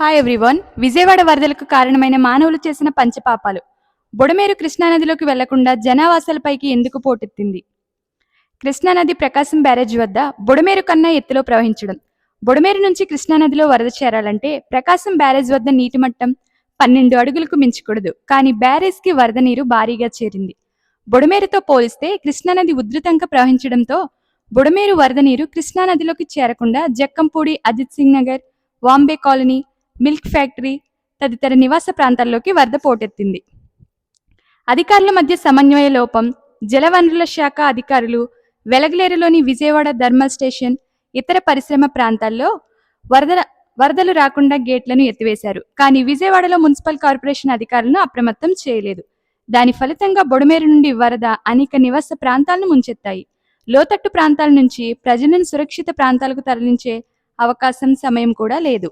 Hi everyone. Vijayawada వరదలకు కారణమైన మానవులు చేసిన పంచపాపాలు. బుడమేరు కృష్ణానదిలోకి వెళ్లకుండా జనావాసాలపైకి ఎందుకు పోటెత్తింది? కృష్ణానది ప్రకాశం బ్యారేజ్ వద్ద బుడమేరు కన్నా ఎత్తులో ప్రవహించడం. బుడమేరు నుంచి కృష్ణానదిలో వరద చేరాలంటే ప్రకాశం బ్యారేజ్ వద్ద నీటి మట్టం 12 అడుగులకు మించకూడదు. కానీ బ్యారేజ్కి వరద నీరు భారీగా చేరింది. బుడమేరుతో పోలిస్తే కృష్ణానది ఉధృతంగా ప్రవహించడంతో బుడమేరు వరద నీరు కృష్ణానదిలోకి చేరకుండా Jakkampudi, Ajit Singh Nagar, Vambay colony, milk factory తదితర నివాస ప్రాంతాల్లోకి వరద పోటెత్తింది. అధికారుల మధ్య సమన్వయ లోపం, జలవనరుల శాఖ అధికారులు వెలగలేరులోని విజయవాడ థర్మల్ స్టేషన్, ఇతర పరిశ్రమ ప్రాంతాల్లో వరదలు రాకుండా గేట్లను ఎత్తివేశారు. కానీ విజయవాడలో మున్సిపల్ కార్పొరేషన్ అధికారులను అప్రమత్తం చేయలేదు. దాని ఫలితంగా బుడమేరు నుండి వరద అనేక నివాస ప్రాంతాలను ముంచెత్తాయి. లోతట్టు ప్రాంతాల నుంచి ప్రజలను సురక్షిత ప్రాంతాలకు తరలించే అవకాశం, సమయం కూడా లేదు.